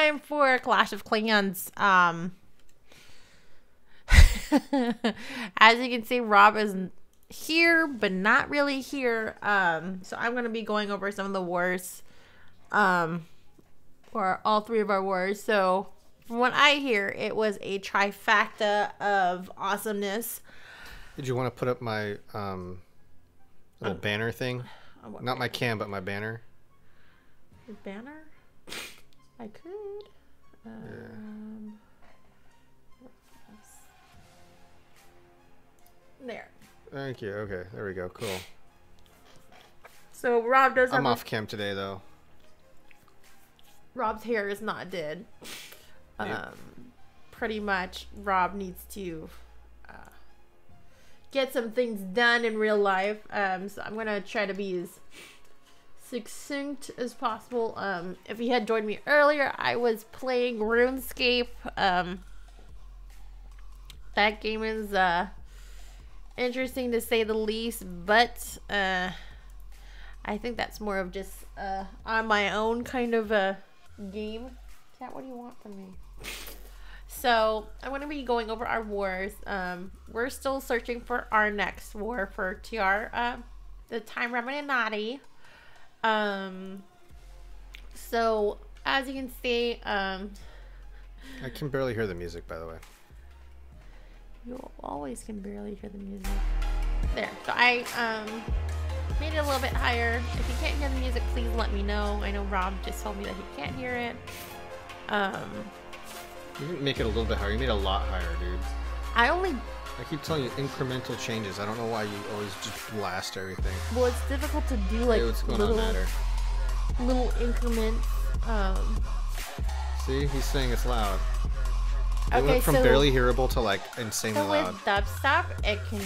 time for Clash of Clans. As you can see, Rob is here, but not really here. So I'm going to be going over some of the wars. For all three of our wars. So from what I hear, it was a trifecta of awesomeness. Did you want to put up my little banner thing? Not my cam, but my banner. Your banner? I could. There. Thank you. Okay, there we go. Cool. So Rob does have I'm off cam today, though. Rob's hair is not dead. Pretty much, Rob needs to get some things done in real life. So I'm gonna try to be as succinct as possible. If you had joined me earlier, I was playing RuneScape. That game is interesting to say the least, but I think that's more of just on my own kind of a game. Cat, what do you want from me? So I'm going to be going over our wars. We're still searching for our next war for TR, the time Remnants. So as you can see, I can barely hear the music, by the way. You always can barely hear the music. There. So I made it a little bit higher. If you can't hear the music, please let me know. I know Rob just told me that he can't hear it. You didn't make it a little bit higher. You made it a lot higher, dude. I keep telling you incremental changes. I don't know why you always just blast everything. Well, it's difficult to do like little increments. See, he's saying it's loud. It Okay, went from so, barely hearable to like insanely loud. With dubstep, it can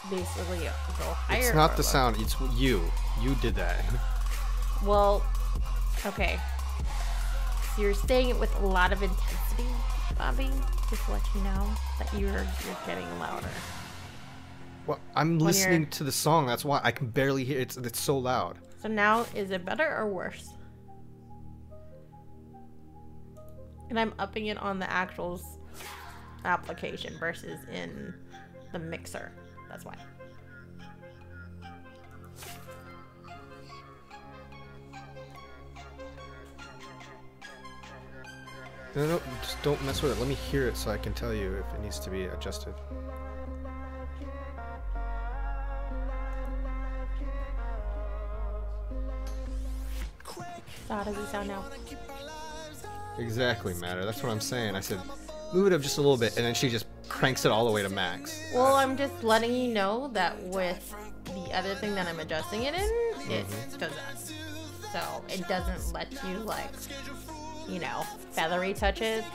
basically go higher. It's not the sound. It's you. You did that. Well, okay. So you're saying it with a lot of intensity, Bobby. Just to let you know that you're getting louder. Well, I'm listening to the song. That's why I can barely hear it. It's so loud. So now, is it better or worse? And I'm upping it on the actual application versus in the mixer. That's why. No, just don't mess with it. Let me hear it so I can tell you if it needs to be adjusted. So how does it sound now? Exactly, Matter. That's what I'm saying. I said, move it up just a little bit, and then she just cranks it all the way to max. Well, I'm just letting you know that with the other thing that I'm adjusting it in, it does that. So it doesn't let you, like, you know, feathery touches. It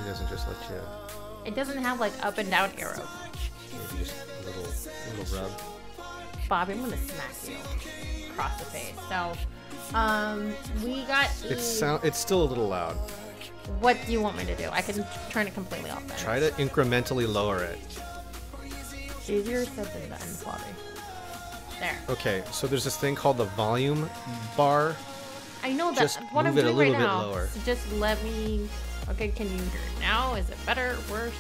doesn't just let you... It doesn't have, like, up and down arrows. Maybe just a little rub. Bobby, I'm gonna smack you across the face. So, we got... It's still a little loud. What do you want me to do? I can turn it completely off then. Try to incrementally lower it. Easier said than done, Bobby. There. Okay, so there's this thing called the volume bar. I know that. Just what I'm move it doing a little right bit now. lower. Just let me. Okay, can you hear it now? Is it better? Worse?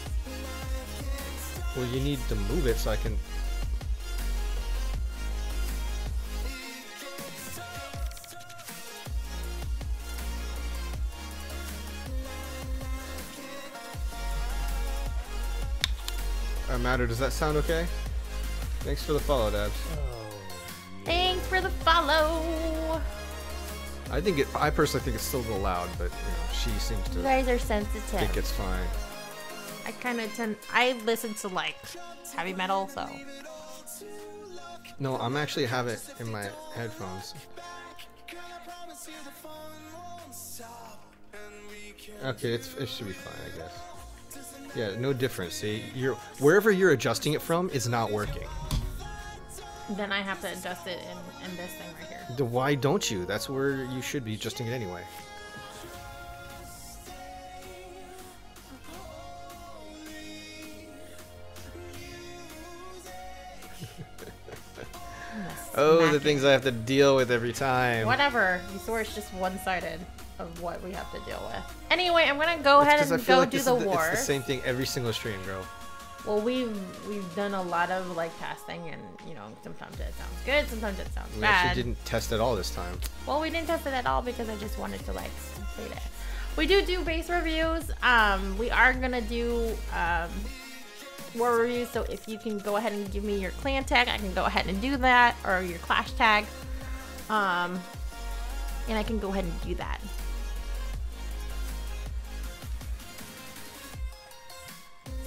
Well, you need to move it so I can. Matter, does that sound okay? Thanks for the follow, Dabs. Thanks for the follow. I personally think it's still a little loud, but you know, she seems to. You guys are sensitive. Think it's fine. I listen to like heavy metal, so. No, I'm actually have it in my headphones. Okay, it should be fine, I guess. Yeah, no difference. See, wherever you're adjusting it from is not working. Then I have to adjust it in this thing right here. Why don't you? That's where you should be adjusting it anyway. Oh, the things I have to deal with every time. Whatever. You saw it's just one-sided. of what we have to deal with. Anyway, I'm gonna go ahead and go do the war. It's the same thing every single stream, bro. Well, we've done a lot of like testing, and you know, sometimes it sounds good, sometimes it sounds bad. We actually didn't test it all this time. Well, we didn't test it at all because I just wanted to like say that. We do base reviews. We are gonna do war reviews, so if you can go ahead and give me your clan tag, I can go ahead and do that, or your clash tag. And I can go ahead and do that.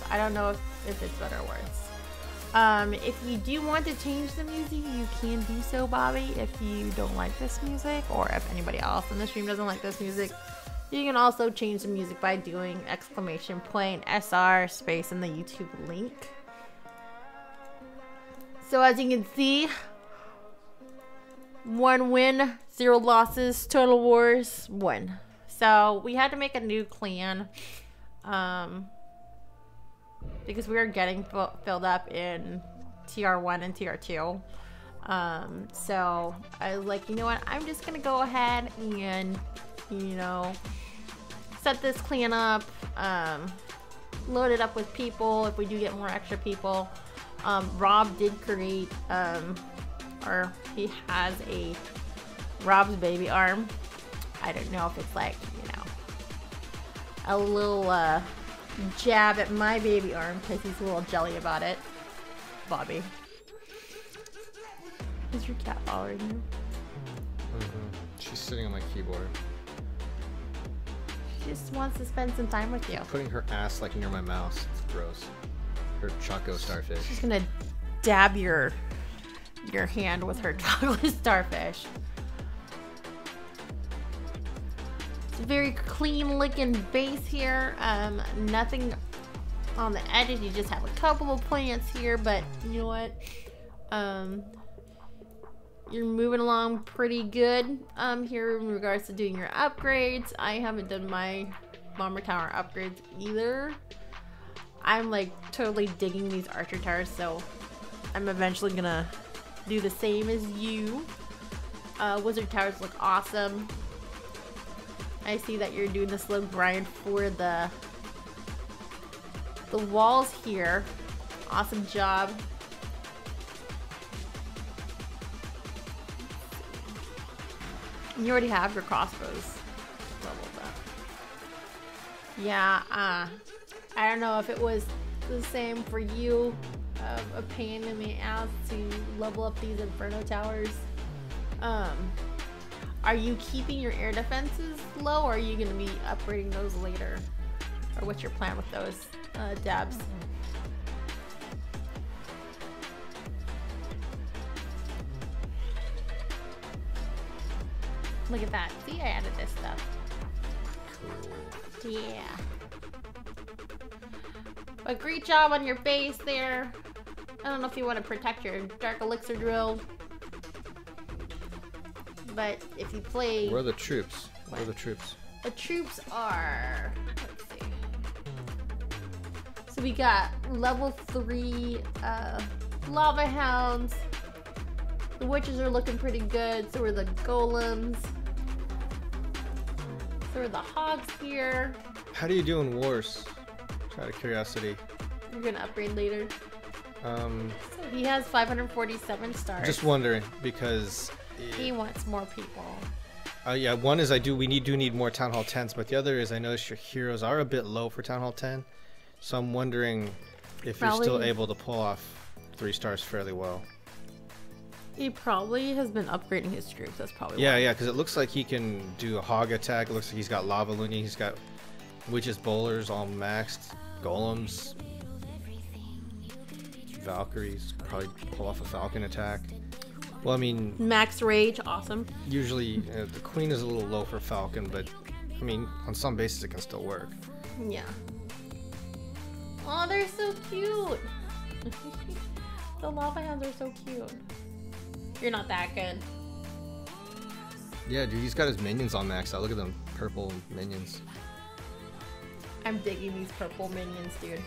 I don't know if it's better or worse. If you do want to change the music, you can do so, Bobby. If you don't like this music, or if anybody else in the stream doesn't like this music, you can also change the music by doing !play SR space in the YouTube link. So as you can see, 1 win, 0 losses, total wars 1. So we had to make a new clan. Because we were getting filled up in TR1 and TR2. So I was like, you know what? I'm just going to go ahead and, you know, set this clan up, load it up with people if we do get more extra people. Rob did create, or he has a Rob's baby arm. I don't know if it's like, you know, a little, jab at my baby arm because he's a little jelly about it. Bobby. Is your cat following you? She's sitting on my keyboard. She just wants to spend some time with you. Putting her ass like near my mouse. It's gross. Her Choco starfish. She's gonna dab your hand with her chocolate starfish. Very clean looking base here. Nothing on the edges. You just have a couple of plants here, but you know what? You're moving along pretty good here in regards to doing your upgrades. I haven't done my bomber tower upgrades either. I'm like totally digging these archer towers, so I'm eventually gonna do the same as you. Wizard towers look awesome. I see that you're doing the slow grind for the walls here. Awesome job. You already have your crossbows leveled up. Yeah, I don't know if it was the same for you. A pain in the ass to level up these Inferno towers. Are you keeping your air defenses low, or are you going to be upgrading those later? Or what's your plan with those dabs? Look at that. See, I added this stuff. Cool. Yeah. But great job on your base there. I don't know if you want to protect your Dark Elixir drill. But if you play... Where are the troops? Where are the troops? The troops are... Let's see. So we got level 3 lava hounds. The witches are looking pretty good. So are the golems. So are the hogs here. How do you do in wars? Just out of curiosity. You're gonna upgrade later. So he has 547 stars. Just wondering because he wants more people. Yeah, one is we do need more Town Hall 10s, but the other is I noticed your heroes are a bit low for Town Hall 10. So I'm wondering if you're still able to pull off 3 stars fairly well. He probably has been upgrading his troops. That's probably why. Yeah, yeah, because it looks like he can do a hog attack. It looks like he's got lava loonie. He's got witches bowlers all maxed, golems, Valkyries. Probably pull off a falcon attack. Well, I mean, max rage, awesome. Usually the queen is a little low for falcon, but I mean, on some bases it can still work. Yeah. Oh, they're so cute. The lava hounds are so cute. You're not that good. Yeah, dude, he's got his minions on max out. Look at them purple minions. I'm digging these purple minions, dude.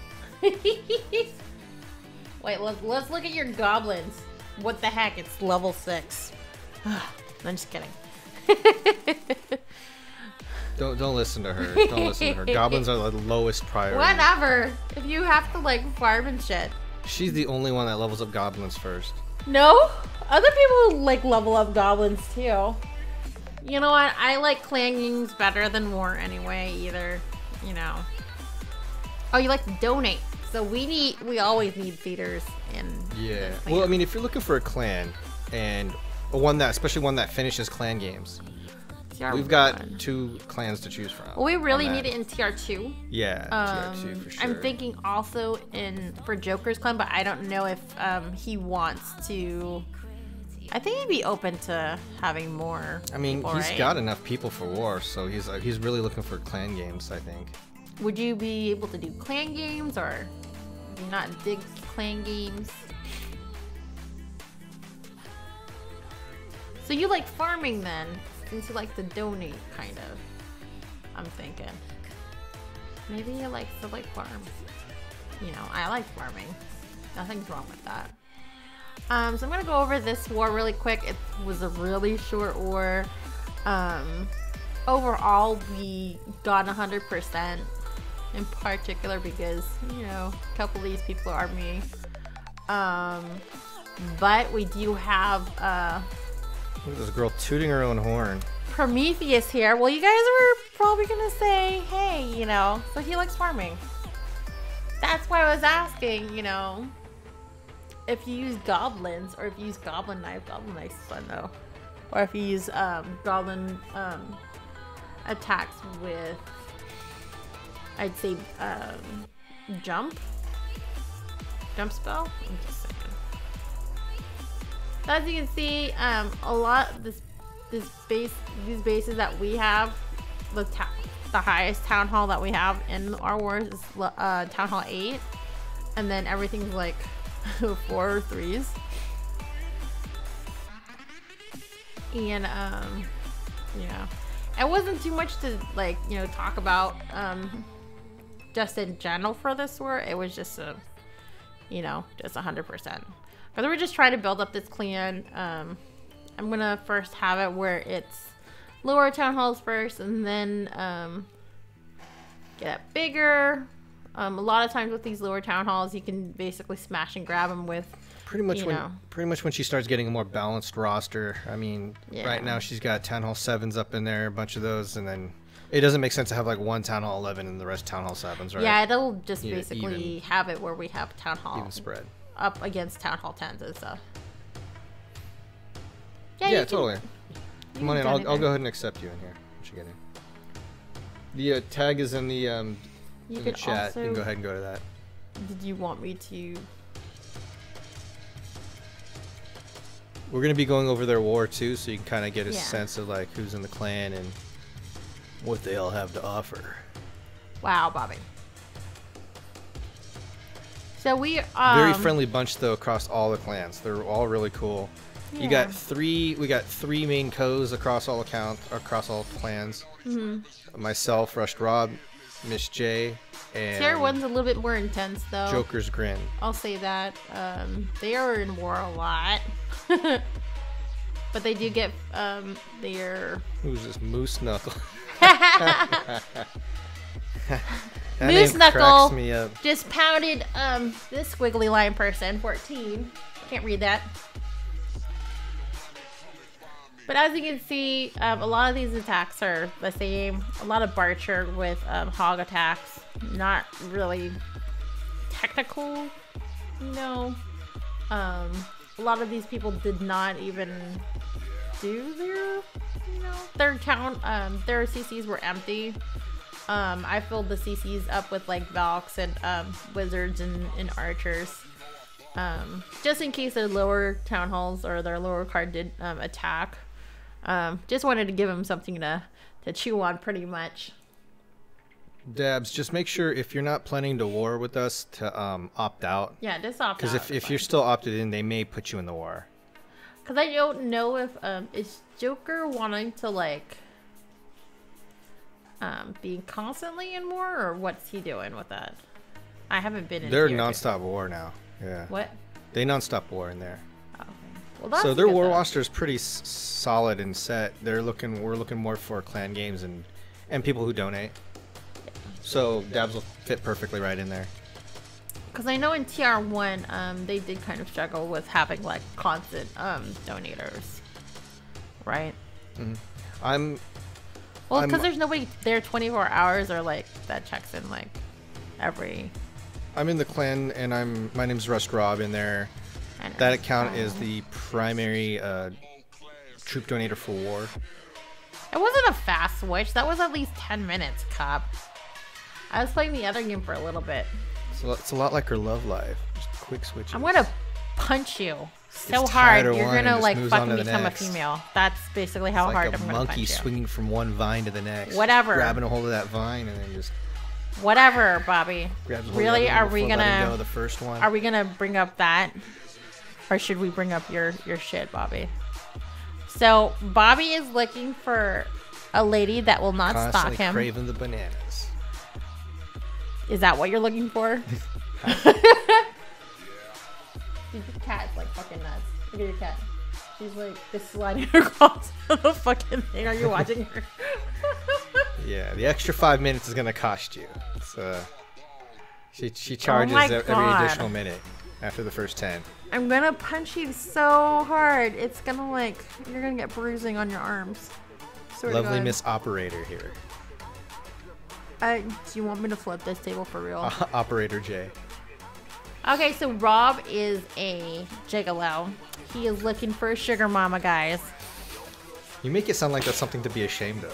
Wait, let's look at your goblins. What the heck? It's level 6. I'm just kidding. Don't listen to her. Don't listen to her. Goblins are the lowest priority. Whatever. If you have to like farm and shit. She's the only one that levels up goblins first. No, other people like level up goblins too. You know what? I like clan games better than war anyway. Either, you know. Oh, you like to donate. So we always need feeders in. Yeah. Well, I mean, if you're looking for a clan and especially one that finishes clan games, we've got 2 clans to choose from. Well, we really need it in TR2. Yeah, TR2 for sure. I'm thinking also for Joker's clan, but I don't know if he wants to. I think he'd be open to having more. I mean, people, he's right? got enough people for war, so he's really looking for clan games, I think. Would you be able to do clan games, or do you not dig clan games? So you like farming then, since you like to donate, kind of. I'm thinking. Maybe you like to like farm. You know, I like farming. Nothing's wrong with that. So I'm gonna go over this war really quick. It was a really short war. Overall, we got 100%. In particular, because you know, a couple of these people are me. But we do have Look at this girl tooting her own horn. Prometheus here. Well, you guys were probably gonna say, hey, you know, so he likes farming. That's why I was asking, you know, if you use goblins or if you use goblin knife is fun though. Or if you use goblin attacks with, I'd say jump spell. I'm just saying. So as you can see, a lot of these bases that we have, the highest town hall that we have in our wars is town hall 8, and then everything's like 4 or 3s. And yeah, it wasn't too much to like, you know, talk about just in general for this war. It was just a, you know, just 100%, because we're just trying to build up this clan. I'm gonna first have it where it's lower town halls first, and then get it bigger. A lot of times with these lower town halls, you can basically smash and grab them with pretty much when she starts getting a more balanced roster. I mean, right now she's got town hall 7s up in there, a bunch of those, and then it doesn't make sense to have like one town hall 11 and the rest town hall 7s, right? Yeah, it'll just basically have it where we have town hall even spread up against town hall 10s and stuff. Yeah, totally. Come on in. I'll go ahead and accept you in here. Once you get in. The tag is in the in the chat. Also, you can go ahead and go to that. Did you want me to? We're gonna be going over their war too, so you can kind of get a sense of like who's in the clan and what they all have to offer. Wow, Bobby. So we very friendly bunch though across all the clans. They're all really cool. Yeah. We got 3 main co's across all clans. Myself, Rushed Rob, Miss J, and TR1's a little bit more intense though. Joker's Grin. I'll say that. They are in war a lot. But they do get their Who's this Moose Knuckle? Moose Knuckle just pounded this squiggly line person, 14. Can't read that. But as you can see, a lot of these attacks are the same. A lot of Barcher with hog attacks. Not really technical, you know. A lot of these people did not even do their town. Their CCs were empty. I filled the CCs up with like Valks and wizards and archers. Just in case their lower town halls or their lower card did attack. Just wanted to give them something to chew on, pretty much. Dabs, just make sure if you're not planning to war with us to opt out. Yeah, just opt out. Because if you're still opted in, they may put you in the war. Because I don't know if is Joker wanting to like be constantly in war, or what's he doing with that? I haven't been in. They're nonstop war now. Yeah. What? They nonstop war in there. Well, that's so their war roster is pretty solid and set. We're looking more for clan games and And people who donate. So dabs will fit perfectly right in there. Because I know in TR1, they did kind of struggle with having like constant donators, right? Mm-hmm. Well, because there's nobody there 24 hours or like that checks in like every. I'm in the clan, and my name's Rust Rob in there. That account is the primary troop donator for war. It wasn't a fast switch. That was at least 10 minutes, Cop. I was playing the other game for a little bit. So it's a lot like her love life. Just quick switches. I'm gonna punch you so hard you're gonna like fucking become a female. That's basically how hard I'm gonna punch you. Like a monkey swinging from one vine to the next. Whatever. Grabbing a hold of that vine and then just. Whatever, Bobby. Really? Are we gonna? The first one. Are we gonna bring up that, or should we bring up your shit, Bobby? So Bobby is looking for a lady that will not stalk him. Craving the bananas. Is that what you're looking for? Dude, your cat's like fucking nuts. Look at your cat. She's like just sliding across the fucking thing. Are you watching her? Yeah, the extra 5 minutes is gonna cost you. So she charges every additional minute after the first 10. I'm gonna punch you so hard. It's gonna like you're gonna get bruising on your arms. Lovely Miss Operator here. Do you want me to flip this table for real? Operator J. Okay, so Rob is a gigolo. He is looking for a sugar mama, guys. You make it sound like that's something to be ashamed of.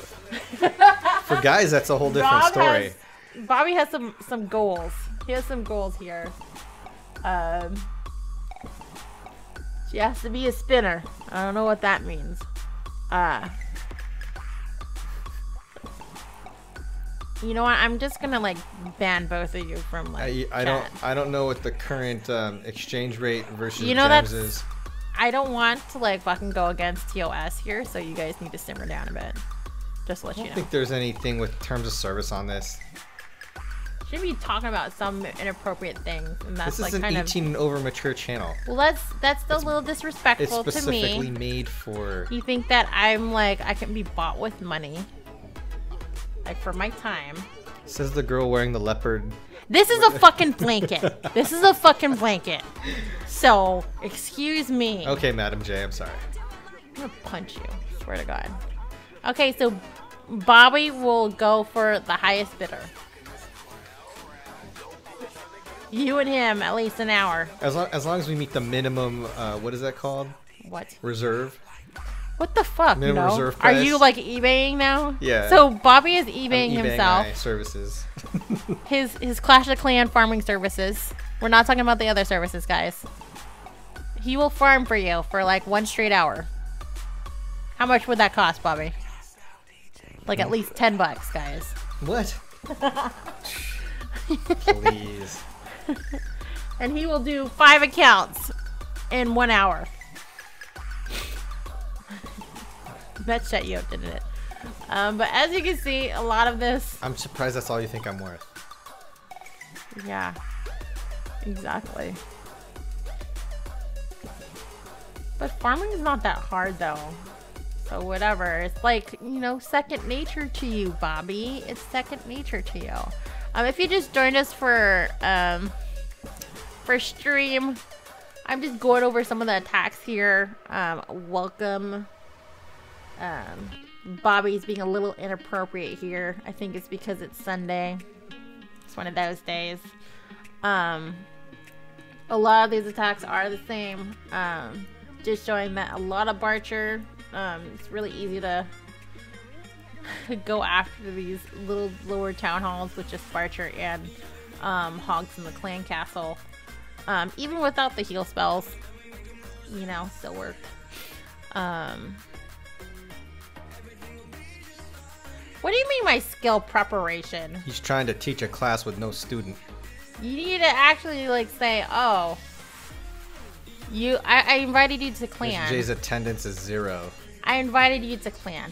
For guys, that's a whole different story. Bobby has some goals. He has some goals here. She has to be a spinner. I don't know what that means. You know what? I'm just gonna like ban both of you from like. I don't know what the current exchange rate versus gems is. I don't want to like fucking go against TOS here, so you guys need to simmer down a bit. Just to let you know. I don't think there's anything with terms of service on this. Should be talking about some inappropriate things, and that's this is like an kind 18 and over mature channel. Well, that's still a little disrespectful to me. It's specifically made for. You think that I'm like I can be bought with money, like for my time? Says the girl wearing the leopard. This is a fucking blanket. This is a fucking blanket. So, excuse me. Okay, Madam J, I'm sorry. I'm gonna punch you. Swear to God. Okay, so Bobby will go for the highest bidder. You and him, at least an hour. As long as we meet the minimum, what is that called? What? Reserve. What the fuck? Minimum reserve price. Are you like eBaying now? Yeah. So Bobby is eBaying himself. My services. his Clash of Clan farming services. We're not talking about the other services, guys. He will farm for you for like 1 straight hour. How much would that cost, Bobby? Like at least $10, guys. What? Please. And he will do 5 accounts in 1 hour. That shut you up, didn't it? But as you can see, a lot of this... I'm surprised that's all you think I'm worth. Yeah. Exactly. But farming is not that hard, though. So whatever. It's like, you know, second nature to you, Bobby. It's second nature to you. If you just joined us for stream, I'm just going over some of the attacks here. Welcome. Bobby's being a little inappropriate here. I think it's because it's Sunday. It's one of those days. A lot of these attacks are the same. Just showing that a lot of Barcher. It's really easy to go after these little lower town halls with just Barcher and Hogs in the clan castle. Even without the heal spells, you know, still work. What do you mean my skill preparation? He's trying to teach a class with no student. You need to actually like say, oh, I invited you to clan. Mr. J's attendance is 0. I invited you to clan.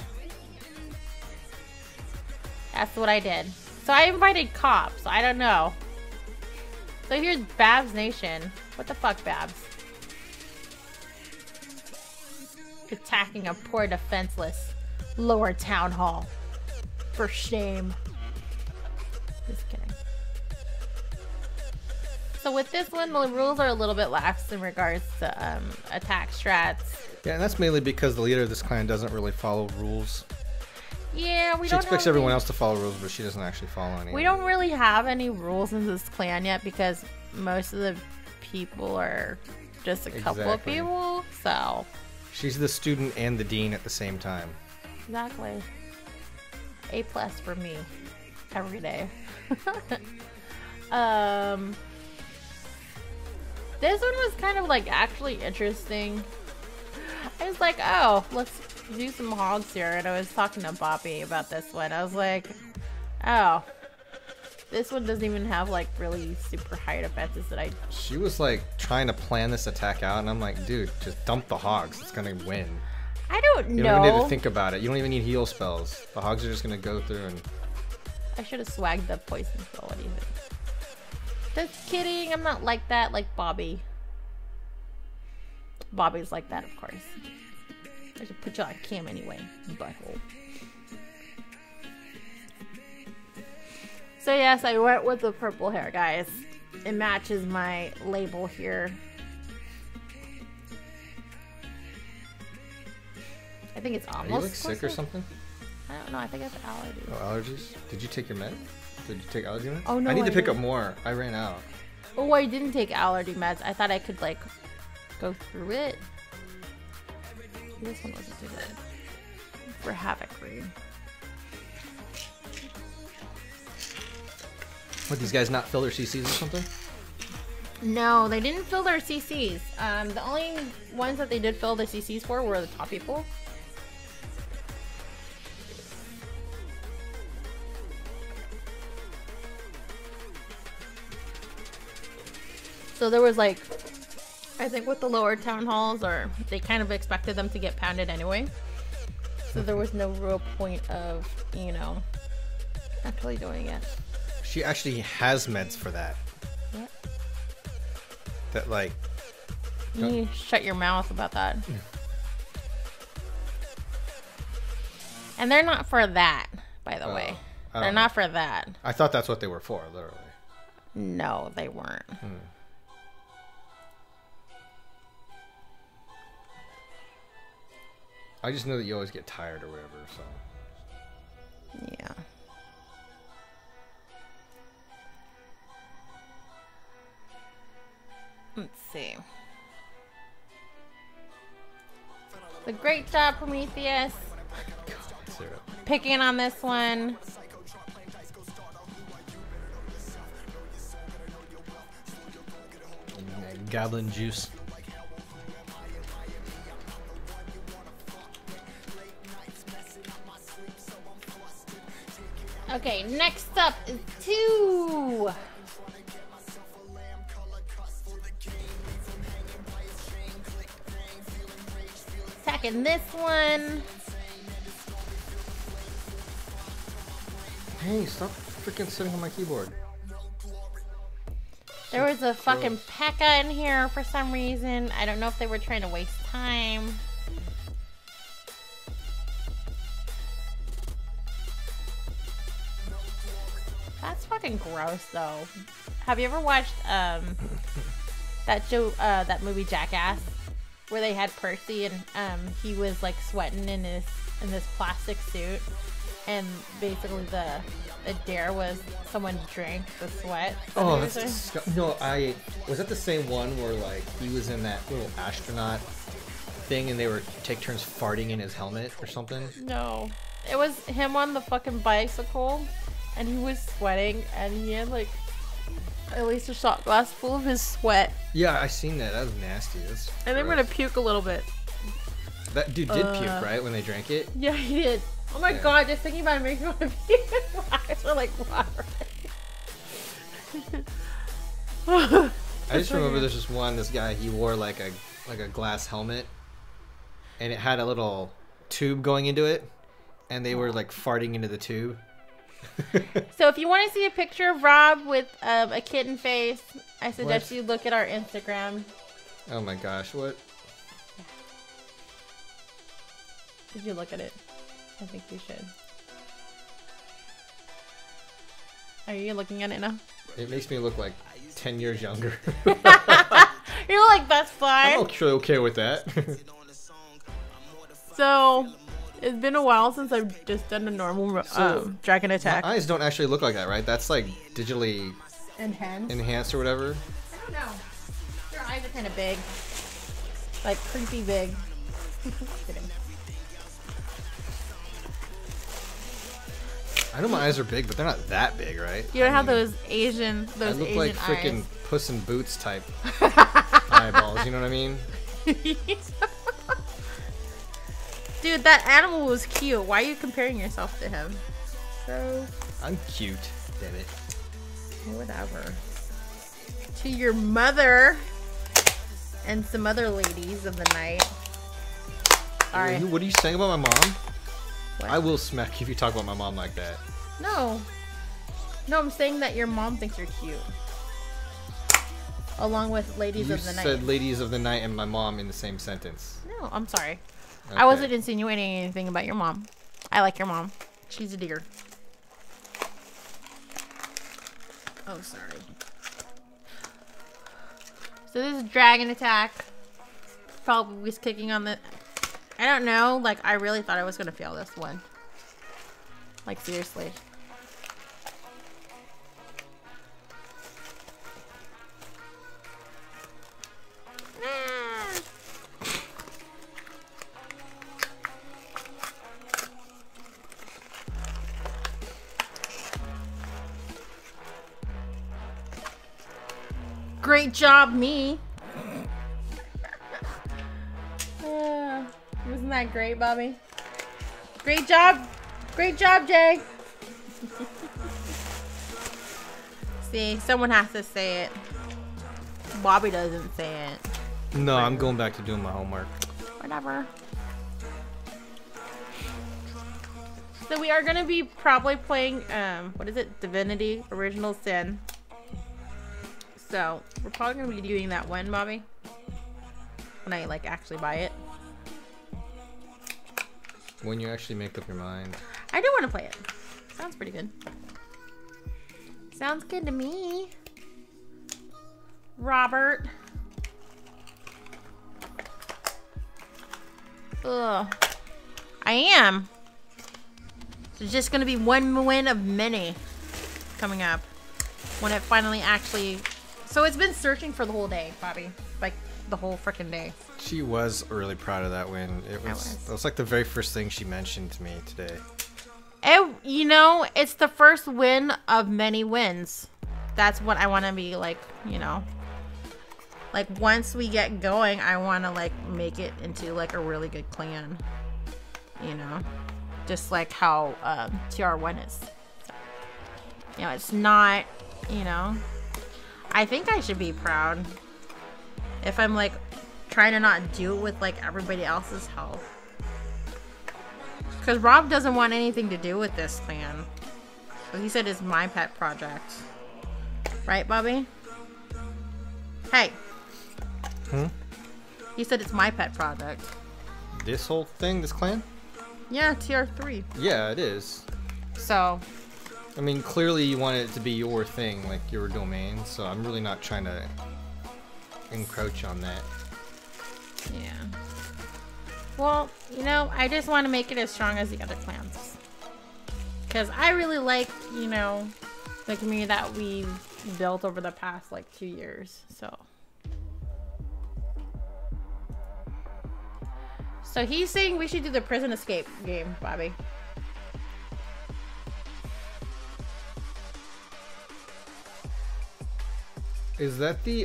That's what I did. So I invited cops. I don't know. So here's Babs Nation. What the fuck, Babs? Attacking a poor defenseless lower town hall. For shame. Just kidding. So with this one, the rules are a little bit lax in regards to attack strats. Yeah, and that's mainly because the leader of this clan doesn't really follow rules. Yeah, She expects everyone else to follow rules, but she doesn't actually follow any. We don't really have any rules in this clan yet because most of the people are just a couple of people. So she's the student and the dean at the same time. Exactly. A+ for me every day. This one was kind of like actually interesting. I was like, oh, let's do some hogs here. And I was talking to Bobby about this one. I was like, oh, this one doesn't even have like really super high defenses that I... She was like trying to plan this attack out, and I'm like, dude, just dump the hogs. It's gonna win. I don't know. You don't even need to think about it. You don't even need heal spells. The hogs are just gonna go through and... I should have swagged the poison spell. What do you think? Just kidding. I'm not like that like Bobby. Bobby's like that, of course. I should put you on cam anyway, butthole. So yes, I went with the purple hair, guys. It matches my label here. I think it's almost. Are you like sick or something? I don't know. I think it's allergies. Oh, allergies? Did you take your med? Did you take allergy meds? Oh no. I need to pick up more. I ran out. Oh, I didn't take allergy meds. I thought I could like go through it. This one wasn't too good. For Havoc Read. What, these guys not fill their CCs or something? No, they didn't fill their CCs. The only ones that they did fill the CCs for were the top people. So there was like, I think with the lower town halls, or they kind of expected them to get pounded anyway. So there was no real point of, you know, actually doing it. She actually has meds for that. What? That like... You need to shut your mouth about that. And they're not for that, by the way. They're not for that. I thought that's what they were for, literally. No, they weren't. I just know that you always get tired or whatever, so... Yeah. Let's see. The great job, Prometheus. Picking on this one. Goblin juice. Okay, next up is 2. Attacking this one. Hey, stop freaking sitting on my keyboard. There was a fucking P.E.K.K.A in here for some reason. I don't know if they were trying to waste time. That's fucking gross, though. Have you ever watched that show, that movie Jackass, where they had Percy and he was like sweating in this plastic suit, and basically the dare was someone drank the sweat. Oh, that's disgusting. No, was that the same one where like he was in that little astronaut thing and they were take turns farting in his helmet or something? No, it was him on the fucking bicycle. And he was sweating, and he had like at least a shot glass full of his sweat. Yeah, I seen that. That was nasty. And I'm gonna puke a little bit. That dude did puke, right, when they drank it? Yeah, he did. Oh my god, just thinking about it makes me want to puke. My eyes are like water. I just remember there's this guy, he wore like a glass helmet, and it had a little tube going into it, and they were like farting into the tube. So if you want to see a picture of Rob with a kitten face, I suggest you look at our Instagram. Oh my gosh, what? Did you look at it? I think you should. Are you looking at it now? It makes me look like 10 years younger. You're like, that's fine. I'm actually okay with that. So, it's been a while since I've just done a normal dragon attack. My eyes don't actually look like that, right? That's like digitally enhanced or whatever. I don't know. Your eyes are kind of big. Like, creepy big. Kidding. I know my eyes are big, but they're not that big, right? You don't have those Asian eyes. I look like freaking Puss in Boots type eyeballs, you know what I mean? Dude, that animal was cute. Why are you comparing yourself to him? So... I'm cute, damn it. Whatever. To your mother and some other ladies of the night. Alright. What are you saying about my mom? What? I will smack you if you talk about my mom like that. No. No, I'm saying that your mom thinks you're cute. Along with ladies of the night. You said ladies of the night and my mom in the same sentence. No, I'm sorry. Okay. I wasn't insinuating anything about your mom. I like your mom. She's a dear. Oh, sorry. So this is dragon attack. Probably was kicking on the... I don't know. Like, I really thought I was going to fail this one. Like, seriously. Great job, me. Wasn't that great, Bobby? Great job. Great job, Jay. See, someone has to say it. Bobby doesn't say it. No, I'm going back to doing my homework. Whatever. So we are going to be probably playing, what is it? Divinity Original Sin. So, we're probably going to be doing that one, Bobby. When I, like, actually buy it. When you actually make up your mind. I do want to play it. Sounds pretty good. Sounds good to me. Robert. Ugh. I am. There's just going to be one win of many coming up. When it finally actually... So it's been searching for the whole day, Bobby. Like, the whole freaking day. She was really proud of that win. It was like the very first thing she mentioned to me today. You know, it's the first win of many wins. That's what I want to be like, you know. Like, once we get going, I want to, like, make it into, like, a really good clan. You know? Just like how TR1 is. So, you know, it's not, you know... I think I should be proud if I'm like trying to not do it with like everybody else's help. Because Rob doesn't want anything to do with this clan. So he said it's my pet project. Right, Bobby? Hey. He said it's my pet project. This whole thing, this clan? Yeah, TR3. Yeah, it is. So... I mean, clearly you want it to be your thing, like your domain, so I'm really not trying to encroach on that. Yeah. Well, you know, I just want to make it as strong as the other clans. Because I really like, you know, the community that we've built over the past, like, 2 years, so. So he's saying we should do the prison escape game, Bobby. Is that the,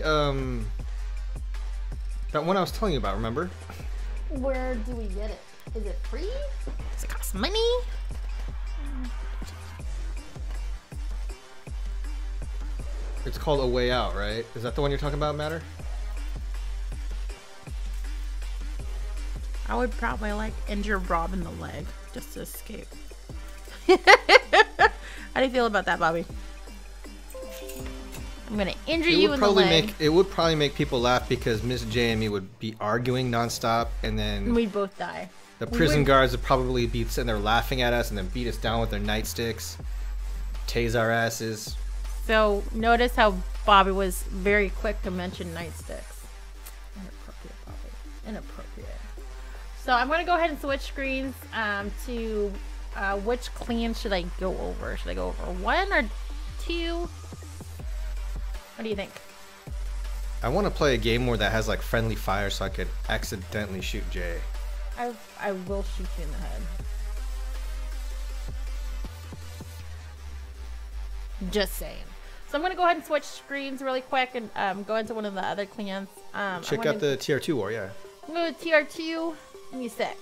that one I was telling you about, remember? Where do we get it? Is it free? Does it cost money? It's called A Way Out, right? Is that the one you're talking about, Matter? I would probably, like, injure Rob in the leg just to escape. How do you feel about that, Bobby? I'm gonna injure you in the leg. It would probably make people laugh because Miss J and me would be arguing nonstop, and then we'd both die. The prison guards would probably be sitting there laughing at us and then beat us down with their nightsticks. tase our asses. So notice how Bobby was very quick to mention nightsticks. Inappropriate, Bobby. Inappropriate. So I'm going to go ahead and switch screens to which clan should I go over? Should I go over 1 or 2? What do you think? I want to play a game where that has like friendly fire so I could accidentally shoot Jay. I will shoot you in the head. Just saying. So I'm going to go ahead and switch screens really quick and go into one of the other clans. Check out the TR2 war, yeah. I'm going to TR2. Give me a sec.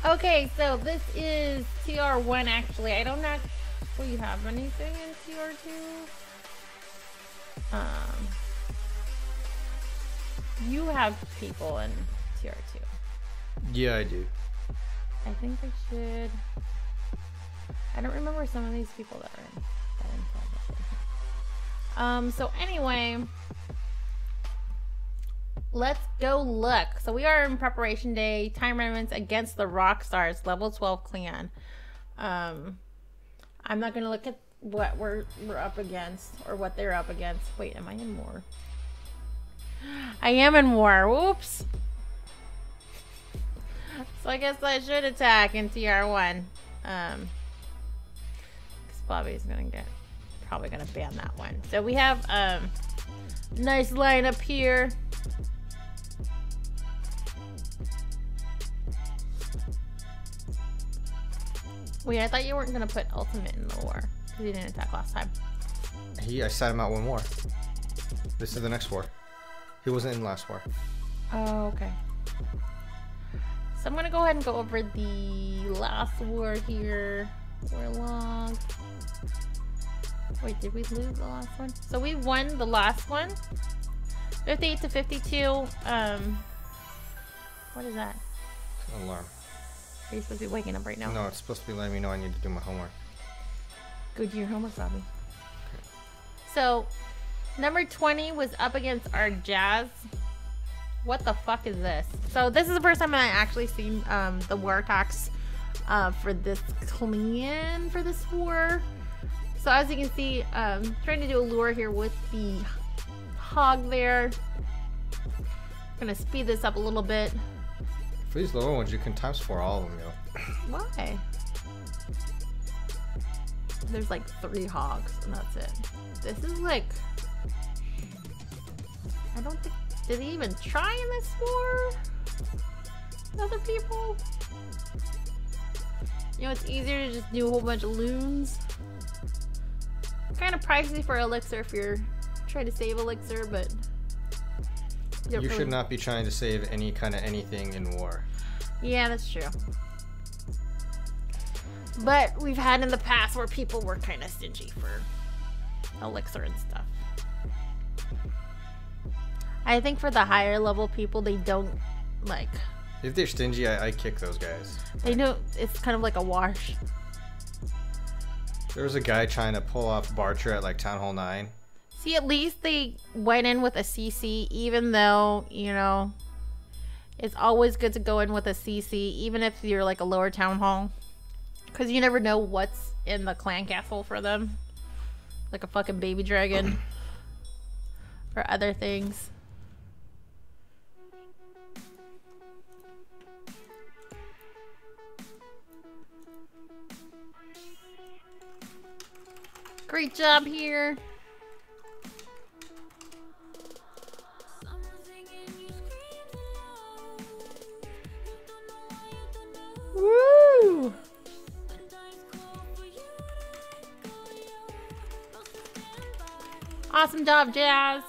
Okay, so this is TR1 actually. I don't actually have anything in TR2. You have people in TR2. Yeah, I do. I think I should. I don't remember some of these people that are in. So anyway, let's go look. So we are in preparation day. Time Remnants against the Rockstars, level 12 clan. I'm not gonna look at what we're up against or what they're up against. Wait, am I in war? I am in war. Whoops. So I guess I should attack in TR1. Because Bobby's probably gonna ban that one. So we have nice line up here. Wait, I thought you weren't gonna put ultimate in the war because you didn't attack last time. I sat him out one war. This is the next war. He wasn't in last war. Oh, okay. So I'm gonna go ahead and go over the last war here. We're long. Wait, did we lose the last one? So we won the last one. 58 to 52. What is that? Alarm. Are you supposed to be waking up right now? No, it's supposed to be letting me know I need to do my homework. Go do your homework, Bobby. Okay. So, number 20 was up against our Jazz. What the fuck is this? So this is the first time I actually seen the war attacks for this clan for this war. So as you can see, trying to do a lure here with the hog there. Gonna speed this up a little bit. For these lower ones, you can ×4 all of them, yo. Why? There's like 3 hogs and that's it. This is like, I don't think, did he even try in this war? Other people? You know, it's easier to just do a whole bunch of loons. Kind of pricey for elixir if you're trying to save elixir, but you should not be trying to save any kind of anything in war. Yeah, that's true. But we've had in the past where people were kind of stingy for elixir and stuff. I think for the higher level people, they don't like. If they're stingy, I kick those guys. They know it's kind of like a wash. There was a guy trying to pull off Barcher at like Town Hall 9. See, at least they went in with a CC, even though, you know, it's always good to go in with a CC, even if you're like a lower town hall. Because you never know what's in the clan castle for them. Like a fucking baby dragon. Or other things. Great job here. Woo! Awesome job, Jazz.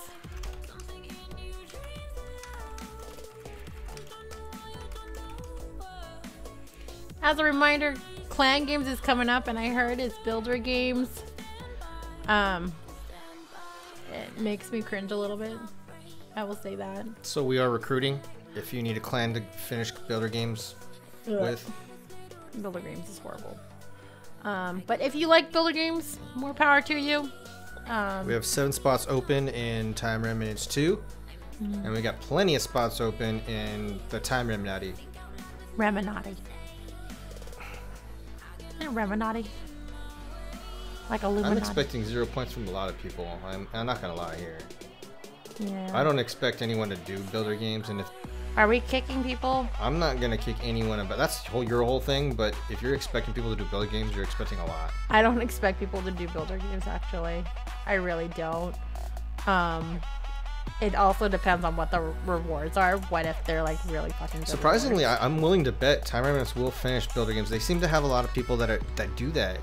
As a reminder, Clan Games is coming up, and I heard it's Builder Games. It makes me cringe a little bit. I will say that. So we are recruiting. If you need a clan to finish Builder Games with. Builder Games is horrible. But if you like Builder Games, more power to you. We have 7 spots open in Time Remnants 2. And we got plenty of spots open in the Time Remnati. Reminati. Reminati. Like Illuminati. I'm expecting 0 points from a lot of people. I'm not gonna lie here. Yeah. I don't expect anyone to do Builder Games, and if Are we kicking people? I'm not gonna kick anyone, but that's your whole thing. But if you're expecting people to do Builder Games, you're expecting a lot. I don't expect people to do Builder Games, actually. I really don't. It also depends on what the rewards are. What if they're like really fucking good? Surprisingly, I'm willing to bet Time Remnants will finish Builder Games. They seem to have a lot of people that do that.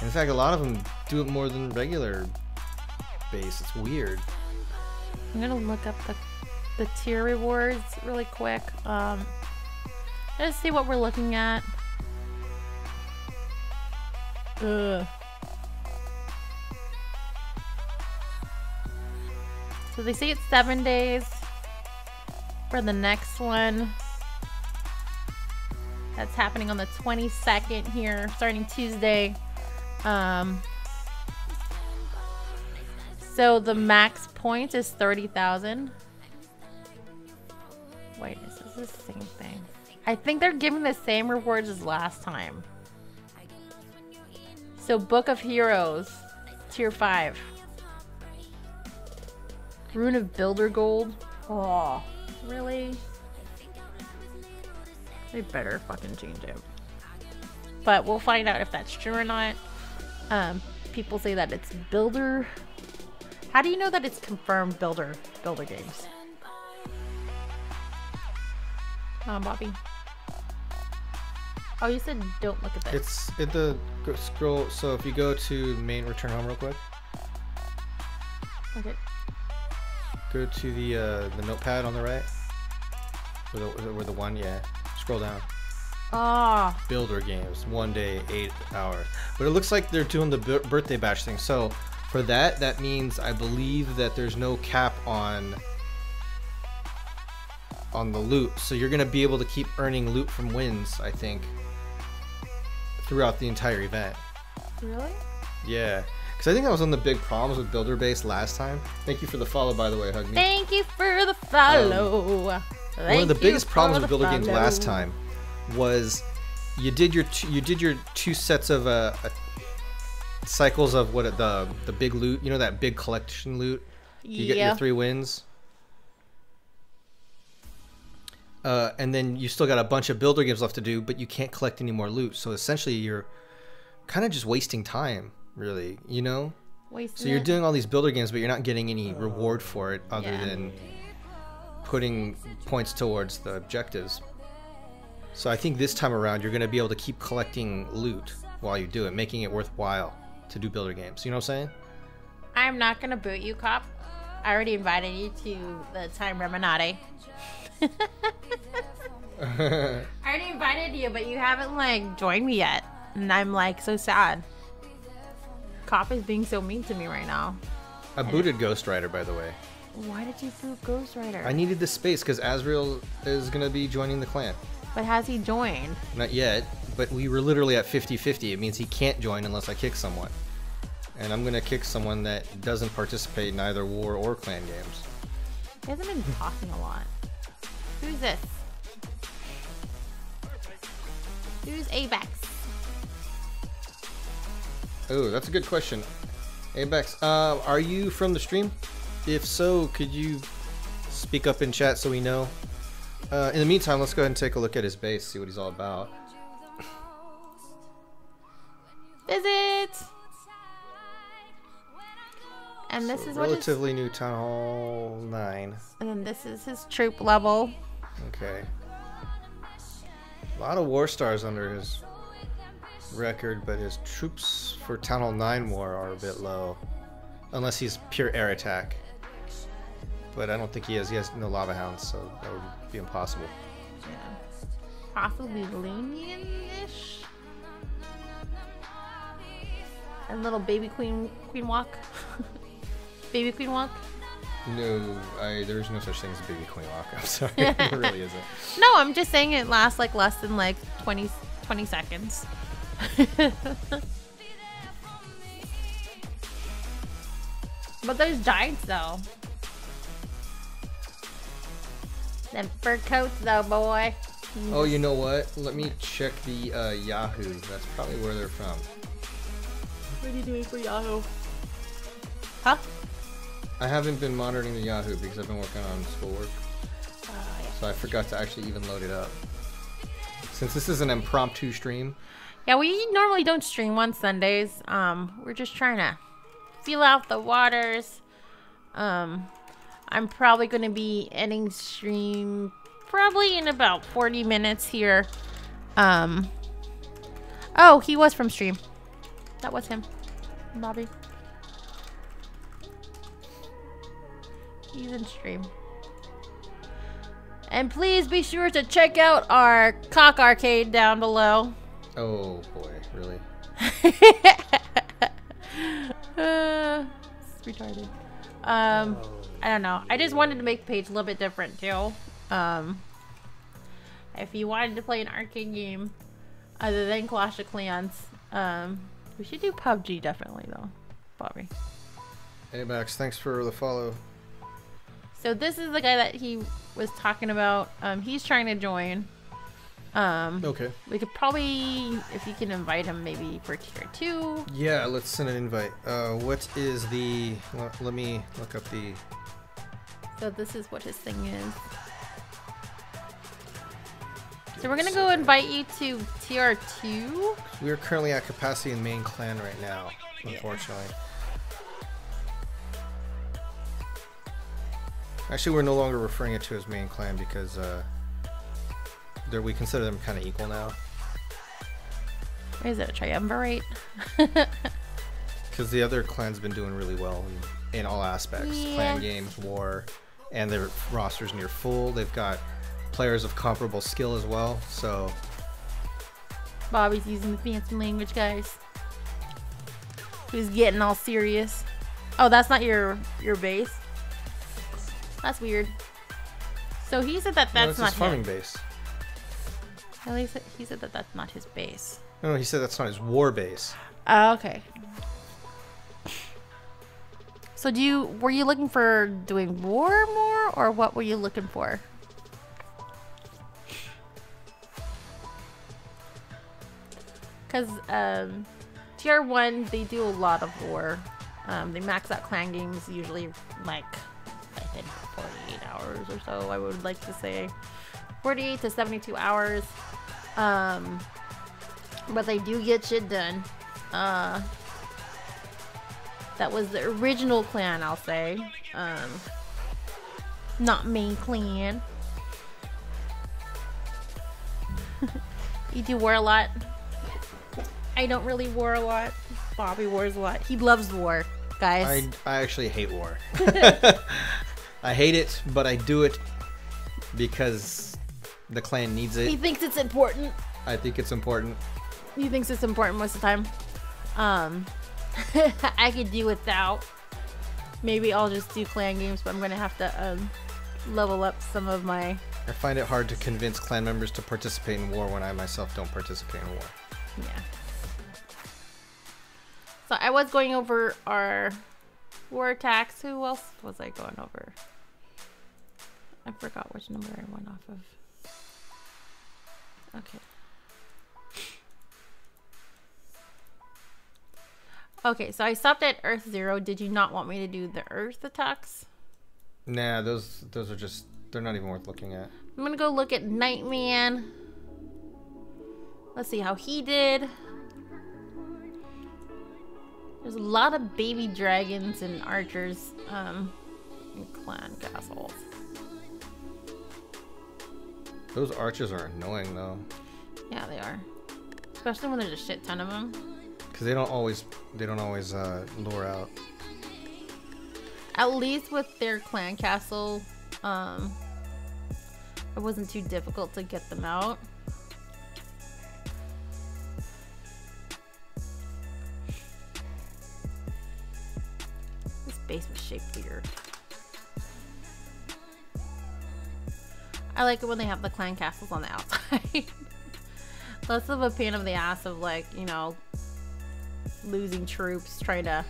In fact, a lot of them do it more than regular base. It's weird. I'm gonna look up the tier rewards really quick. Let's see what we're looking at. Ugh. So they say it's 7 days for the next one. That's happening on the 22nd here, starting Tuesday. So the max points is 30,000. Wait, is this the same thing? I think they're giving the same rewards as last time. So Book of Heroes, tier 5. Rune of Builder Gold. Oh, really? They better fucking change it. But we'll find out if that's true or not. People say that it's Builder. How do you know that it's confirmed Builder Games? Bobby. Oh, you said don't look at this. It's at the scroll. So if you go to main return home real quick. Okay. Go to the notepad on the right. Where the one, yeah. Scroll down. Ah. Builder Games, 1 day, 8 hours. But it looks like they're doing the birthday bash thing. So for that means I believe that there's no cap on the loot. So you're gonna be able to keep earning loot from wins, I think, throughout the entire event. Really? Yeah. Because I think that was one of the big problems with Builder Base last time. Thank you for the follow, by the way, Hug Me. Thank you for the follow. One of the biggest problems with Builder Games last time was you did your two sets of cycles of what the big loot. You know, that big collection loot. You get your 3 wins. And then you still got a bunch of Builder Games left to do, but you can't collect any more loot. So essentially, you're kind of just wasting time. Really, you know? So you're doing all these Builder Games, but you're not getting any reward for it other than putting points towards the objectives. So I think this time around, you're going to be able to keep collecting loot while you do it, making it worthwhile to do Builder Games. You know what I'm saying? I'm not going to boot you, cop. I already invited you to the Time Reminati. I already invited you, but you haven't, like, joined me yet. And I'm, like, so sad. Cop is being so mean to me right now. I booted Ghost Rider, by the way. Why did you boot Ghost Rider? I needed the space because Azrael is going to be joining the clan. But has he joined? Not yet, but we were literally at 50-50. It means he can't join unless I kick someone. And I'm going to kick someone that doesn't participate in either war or clan games. He hasn't been talking a lot. Who's this? Who's Abex? Oh, that's a good question. Abex, are you from the stream? If so, could you speak up in chat so we know? In the meantime, let's go ahead and take a look at his base, see what he's all about. Visit! And this so is relatively new Town Hall 9. And then this is his troop level. Okay. A lot of war stars under his record, but his troops for Town Hall 9 war are a bit low. Unless he's pure air attack. But I don't think he is. He has no lava hounds, so that would be impossible. Yeah. Possibly Lunian-ish. And little baby queen walk. Baby queen walk. No, there's no such thing as a baby queen walk. I'm sorry, there really isn't. No, I'm just saying it lasts like less than like 20 seconds. But there's giants though. Them fur coats though, boy. Oh, you know what? Let me check the Yahoo. That's probably where they're from. What are you doing for Yahoo? Huh? I haven't been monitoring the Yahoo because I've been working on schoolwork. Yeah. So I forgot to actually even load it up. Since this is an impromptu stream. Yeah, we normally don't stream on Sundays. We're just trying to feel out the waters. I'm probably going to be ending stream probably in about 40 minutes here. Oh, he was from stream. That was him, Bobby. He's in stream. And please be sure to check out our cock arcade down below. Oh boy, really? It's retarded. I don't know. I just wanted to make the page a little bit different too. If you wanted to play an arcade game other than Clash of Clans, we should do PUBG definitely though, Bobby. Hey Max, thanks for the follow. So this is the guy that he was talking about. He's trying to join. Okay. We could probably, if you can invite him, maybe for tier 2. Yeah, let's send an invite. What is the? Let me look up the. So this is what his thing is. So we're gonna go invite you to TR2. We are currently at capacity in main clan right now, unfortunately. Actually, we're no longer referring it to as main clan because we consider them kind of equal now. Is it a triumvirate? Because the other clan's been doing really well in all aspects. Yeah. Clan games, war, and their roster's near full. They've got players of comparable skill as well, so... Bobby's using the fancy language, guys. Who's getting all serious. Oh, that's not your base? That's weird. So he said that that's not his farming him. base. At least he said that that's not his base. No, he said that's not his war base. Oh, okay. So were you looking for doing war more, or what were you looking for? Because tier 1, they do a lot of war. They max out clan games usually like, I think 48 hours or so, I would like to say. 48 to 72 hours. But they do get shit done. That was the original clan, I'll say. Not main clan. You do war a lot. I don't really war a lot. Bobby wars a lot. He loves war, guys. I actually hate war. I hate it, but I do it because the clan needs it. He thinks it's important. I think it's important. He thinks it's important most of the time. I could do without. Maybe I'll just do clan games, but I'm gonna have to level up some of my... I find it hard to convince clan members to participate in war when I myself don't participate in war. Yeah. So I was going over our war attacks. Who else was I going over? I forgot which number I went off of. Okay. Okay, so I stopped at Earth 0. Did you not want me to do the Earth attacks? Nah, those are just, they're not even worth looking at. I'm gonna go look at Nightman. Let's see how he did. There's a lot of baby dragons and archers in clan castles. Those archers are annoying though. Yeah, they are. Especially when there's a shit ton of them. Because they don't always lure out. At least with their clan castle, it wasn't too difficult to get them out. This base was shaped weird. I like it when they have the clan castles on the outside. Less of a pain in the ass of, like, you know, losing troops trying to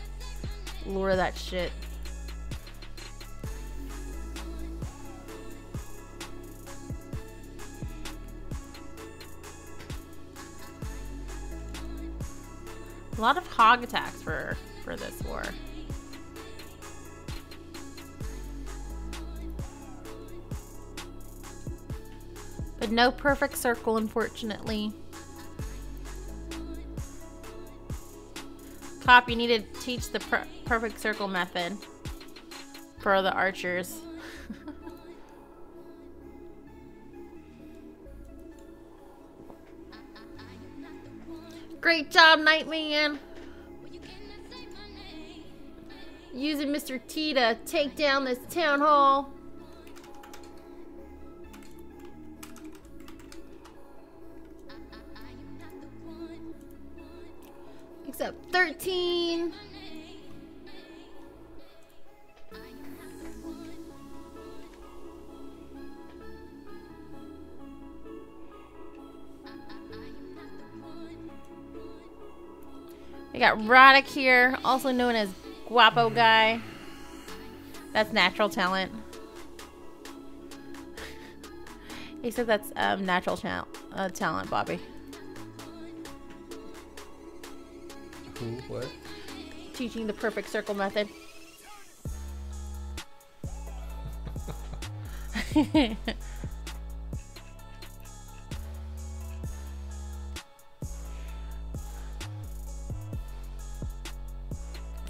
lure that shit. A lot of hog attacks for this war. But no perfect circle, unfortunately. Cop, you need to teach the perfect circle method for the archers. Great job, Nightman. Using Mr. T to take down this town hall. Except 13. We got Roddick here, also known as Guapo Guy. That's natural talent. He said that's natural talent, Bobby. Who? What? Teaching the perfect circle method. I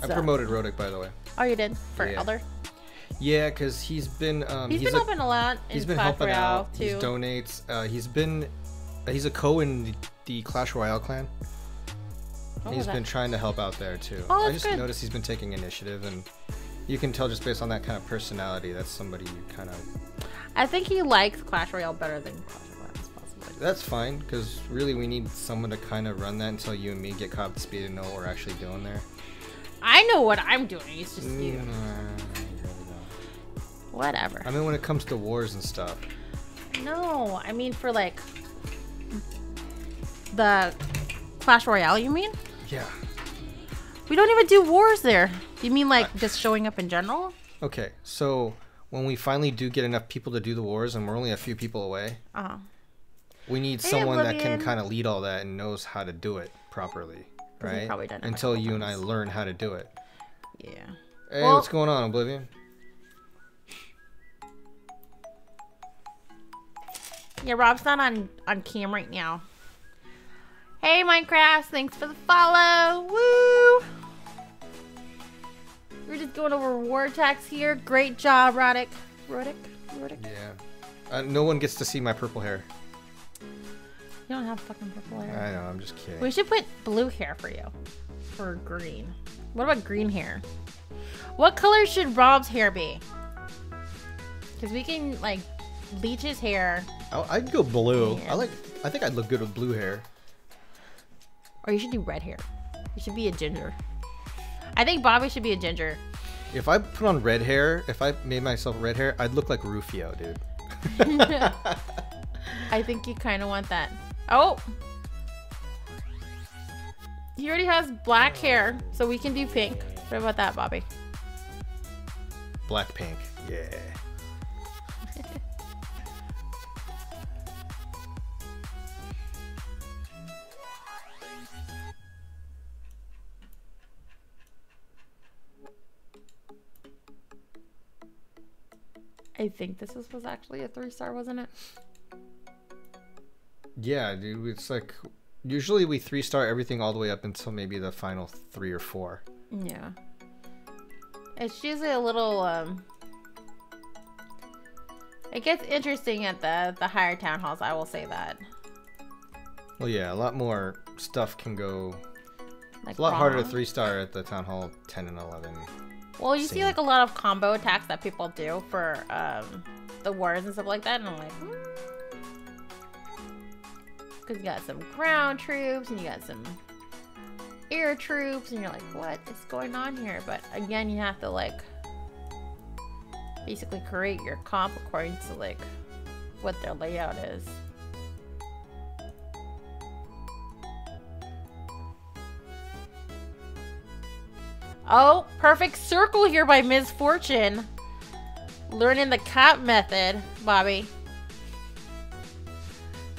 promoted Roddick, by the way. Oh, you did? For Yeah. Elder? Yeah, because he's been he's been helping a lot in he's been Clash helping Royale, out. too. He donates. He's a co in the Clash Royale clan. Oh, He's been trying to help out there too. Oh, I that's just good. noticed he's been taking initiative, and you can tell just based on that kind of personality, that's somebody you kind of. I think he likes Clash Royale better than Clash of Clans, possibly. That's fine, because really we need someone to kind of run that until you and me get caught up to speed and know what we're actually doing there. I know what I'm doing. It's just you. You really don't. Whatever. I mean, when it comes to wars and stuff. No, I mean for like the Clash Royale. You mean? Yeah. We don't even do wars there. You mean like just showing up in general? Okay, so when we finally do get enough people to do the wars, and we're only a few people away, we need someone that can kind of lead all that and knows how to do it properly, right? Probably done it Until like you and I learn how to do it. Yeah. Hey, what's going on, Oblivion? Yeah, Rob's not on cam right now. Hey, Minecraft, thanks for the follow. Woo! We're just going over war attacks here. Great job, Roddick. Roddick? Yeah. No one gets to see my purple hair. You don't have fucking purple hair. I know, I'm just kidding. We should put blue hair for you. For green. What about green hair? What color should Rob's hair be? Because we can, like, bleach his hair. I'd go blue. Yeah. I think I'd look good with blue hair. Or you should do red hair. You should be a ginger. I think Bobby should be a ginger. If I put on red hair, if I made myself red hair, I'd look like Rufio, dude. I think you kind of want that. Oh! He already has black hair, so we can do pink. What about that, Bobby? Black pink. Yeah. I think this was actually a 3-star, wasn't it? Yeah, dude. It's like usually we 3-star everything all the way up until maybe the final 3 or 4. Yeah. It's usually a little, it gets interesting at the higher town halls, I will say that. Well, yeah, a lot more stuff can go. Like it's a lot harder to 3-star at the Town Hall 10 and 11. Well, you see like a lot of combo attacks that people do for the wars and stuff like that, and I'm like, because you got some ground troops and you got some air troops, and you're like, what is going on here? But again, you have to like basically create your comp according to like what their layout is. Oh, perfect circle here by Ms. Fortune. Learning the cap method, Bobby.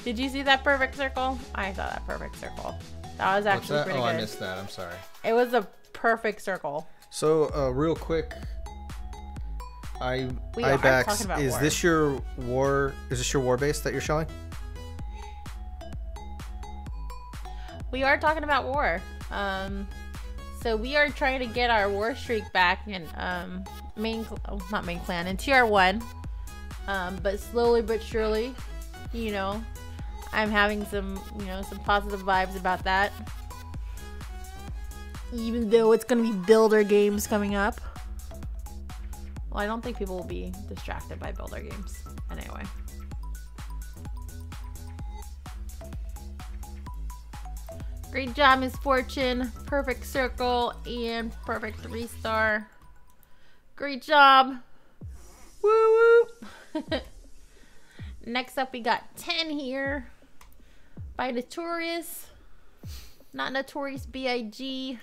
Did you see that perfect circle? I saw that perfect circle. That was actually pretty good. I missed that. I'm sorry. It was a perfect circle. So, real quick, IBAX, is this your war? Is this your war base that you're showing? We are talking about war. So we are trying to get our war streak back in not main clan, in TR1. But slowly but surely, you know, I'm having some, you know, some positive vibes about that. Even though it's gonna be builder games coming up. Well, I don't think people will be distracted by builder games anyway. Great job, Miss Fortune. Perfect circle and perfect 3-star. Great job. Woo woo. Next up, we got 10 here by Notorious. Not Notorious B.I.G.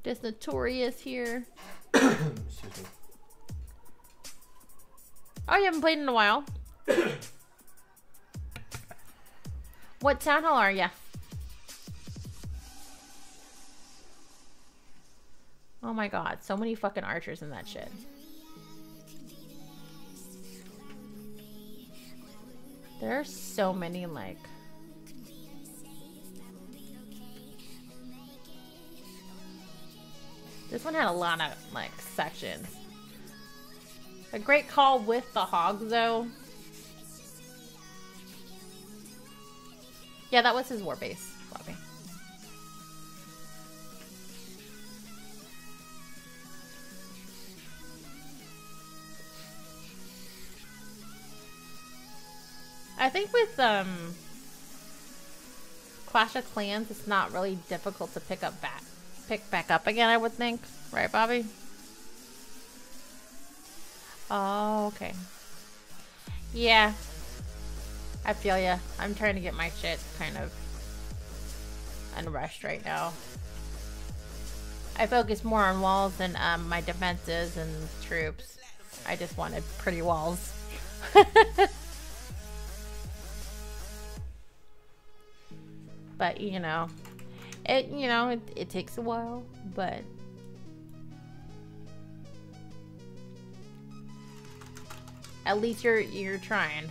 Just Notorious here. Excuse me. Oh, you haven't played in a while. What town hall are ya? Oh my god, so many fucking archers in that shit. There are so many, like... This one had a lot of, like, sections. A great call with the hogs, though. Yeah, that was his war base, Bobby. I think with Clash of Clans, it's not really difficult to pick back up again, I would think. Right, Bobby? Oh, okay. Yeah. I feel ya. I'm trying to get my shit kind of unrushed right now. I focus more on walls than my defenses and troops. I just wanted pretty walls. But, you know, it takes a while, but at least you're trying.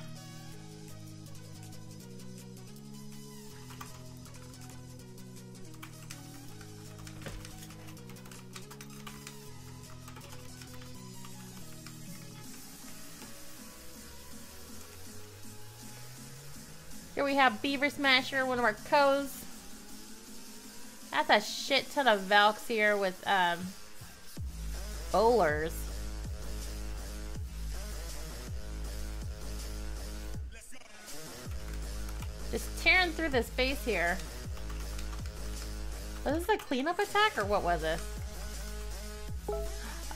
Here we have Beaver Smasher, one of our co's. That's a shit ton of Valks here with bowlers. Just tearing through the space here. Was this a cleanup attack or what was it?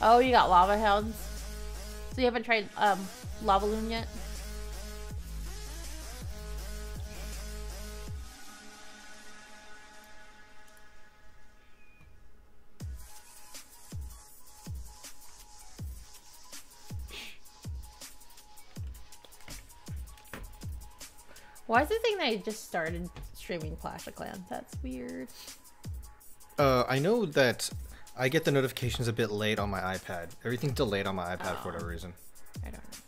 Oh, you got lava hounds. So you haven't tried lava loon yet? Why is it saying that I just started streaming Clash of Clans? That's weird. I know that I get the notifications a bit late on my iPad. Everything's delayed on my iPad for whatever reason. I don't know.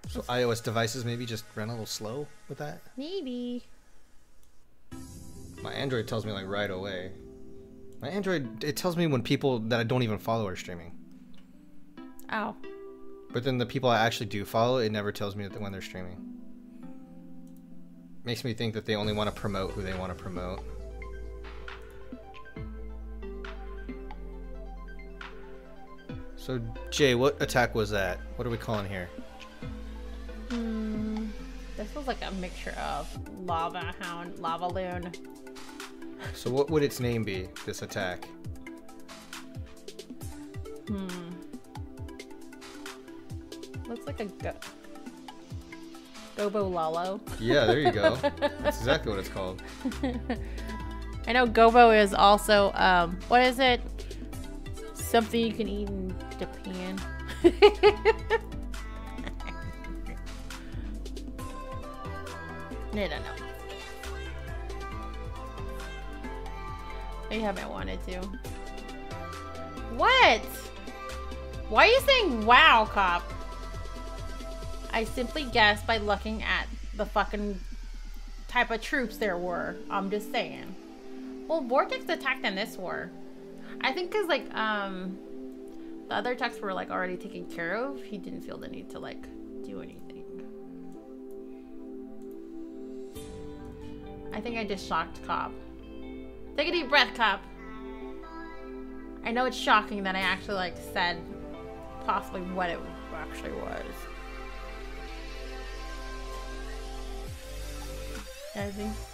So iOS devices maybe just ran a little slow with that? Maybe. My Android tells me like right away. My Android, it tells me when people that I don't even follow are streaming. Oh. But then the people I actually do follow, it never tells me that when they're streaming. Makes me think that they only want to promote who they want to promote. So, Jay, what attack was that? What are we calling here? This was like a mixture of Lava Hound, Lava Loon. So what would its name be, this attack? Looks like a Gobo Lalo. Yeah, there you go. That's exactly what it's called. I know Gobo is also, what is it? Something you can eat in Japan. No. I haven't wanted to. What? Why are you saying wow, cop? I simply guessed by looking at the fucking type of troops there were. I'm just saying. Well, Vortex attacked in this war. I think because, like, the other attacks were, like, already taken care of. He didn't feel the need to, like, do anything. I think I just shocked Cop. Take a deep breath, Cop. I know it's shocking that I actually, like, said possibly what it actually was.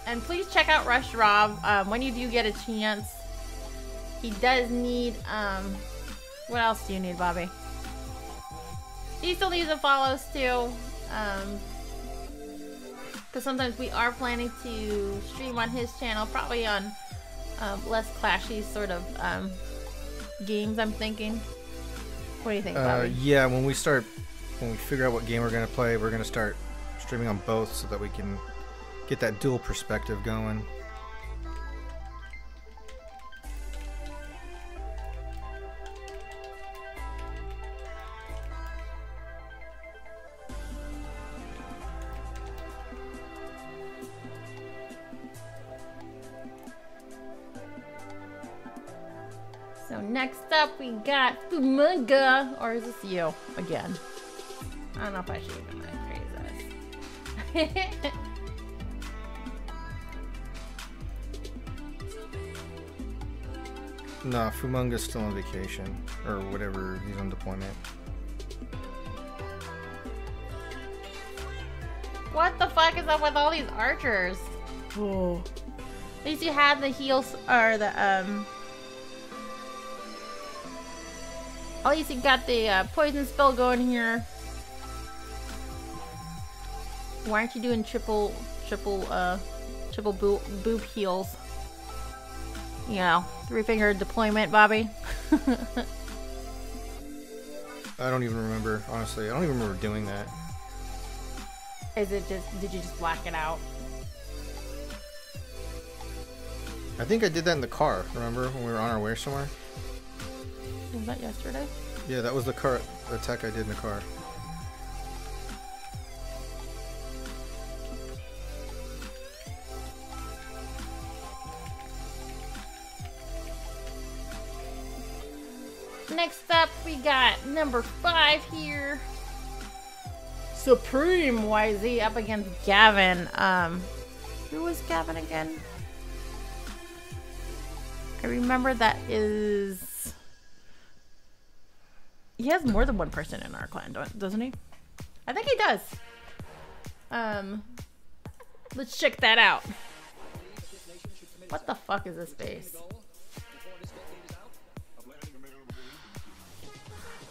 And please check out Rush Rob when you do get a chance. He does need, what else do you need, Bobby? He still needs the follows too. Because sometimes we are planning to stream on his channel, probably on less clashy sort of games, I'm thinking. What do you think, Bobby? Yeah, when we figure out what game we're going to play, we're going to start streaming on both so that we can get that dual perspective going. So next up we got Fumunga, or is this you again? I don't know if I should even phrase this. Nah, Fumunga's still on vacation, or whatever, he's on deployment. What the fuck is up with all these archers? Oh. At least you had the heals, or the, at least you got the poison spell going here. Why aren't you doing triple boob heals? You know, 3-finger deployment, Bobby. I don't even remember, honestly. I don't even remember doing that. Is it just, did you just black it out? I think I did that in the car, remember, when we were on our way somewhere? Was that yesterday? Yeah, that was the car attack I did in the car. Next up, we got number 5 here. Supreme YZ up against Gavin. Who was Gavin again? I remember that is... He has more than one person in our clan, doesn't he? I think he does. Let's check that out. What the fuck is this base?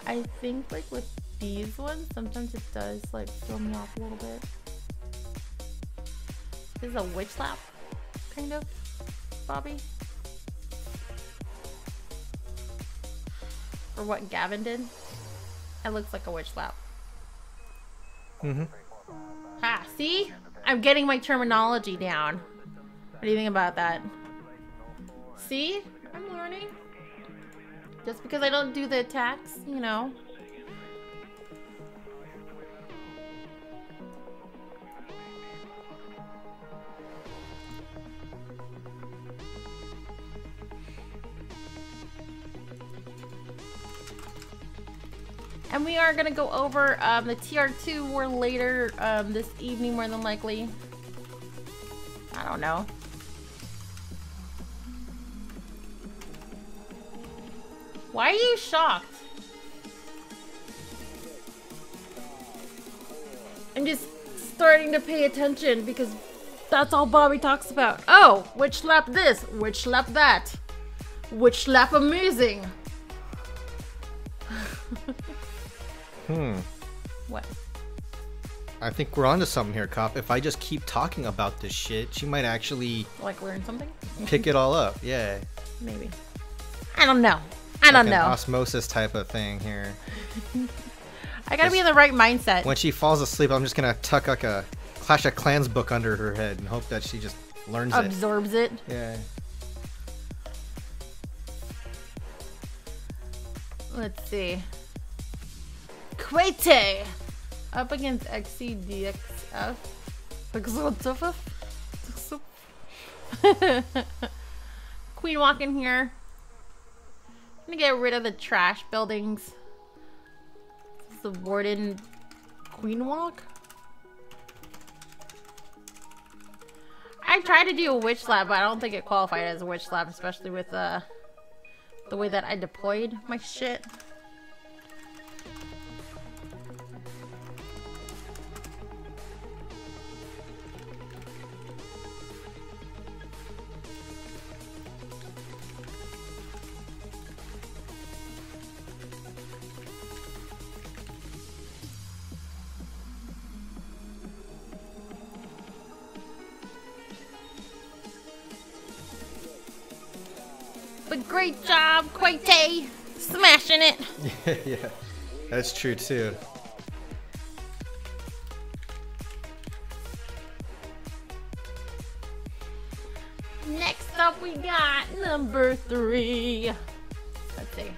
I think like with these ones, sometimes it does like throw me off a little bit. This is a witch slap, kind of, Bobby? Or what Gavin did? It looks like a witch slap. Mm-hmm. Ha, see? I'm getting my terminology down. What do you think about that? See? I'm learning. Just because I don't do the attacks, you know. And we are going to go over the TR2 war later this evening, more than likely. I don't know. Why are you shocked? I'm just starting to pay attention because that's all Bobby talks about. Oh, witch lap this, witch lap that, witch lap amazing. What? I think we're onto something here, Cop. If I just keep talking about this shit, she might actually like learn something. Pick it all up. Yeah. Maybe. I don't know. I don't know. Osmosis type of thing here. I gotta be in the right mindset. When she falls asleep, I'm just gonna tuck like a Clash of Clans book under her head and hope that she just learns Absorbs it. Yeah. Let's see. Quete up against XCDXF. Queen walk in here. I'm gonna get rid of the trash buildings. This is the Warden Queen walk. I tried to do a witch lab, but I don't think it qualified as a witch lab, especially with the way that I deployed my shit. But great job, Quete! Smashing it! Yeah, that's true too. Next up we got number 3. Let's see.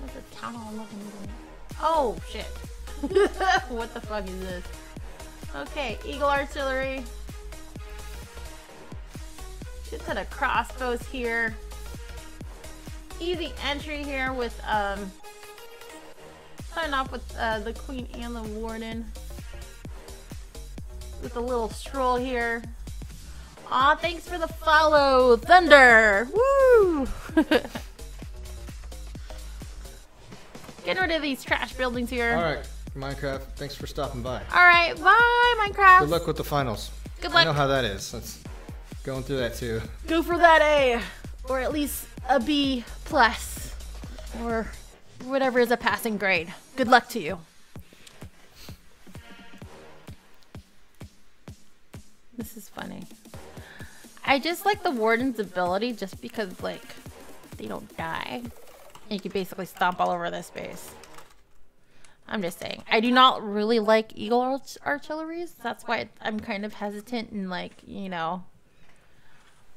What's the town hall looking like? Oh, shit. What the fuck is this? Okay, Eagle Artillery. Just had a crossbows here. Easy entry here with starting off with the Queen and the Warden. With a little stroll here. Aw, thanks for the follow, Thunder! Woo! Getting rid of these trash buildings here. Alright, Minecraft, thanks for stopping by. Alright, bye, Minecraft! Good luck with the finals. Good luck. I know how that is. That's going through that too. Go for that A, or at least a B plus, or whatever is a passing grade. Good luck to you. This is funny. I just like the Warden's ability just because, like, they don't die. And you can basically stomp all over this base. I'm just saying. I do not really like Eagle Artilleries. That's why I'm kind of hesitant and, like, you know,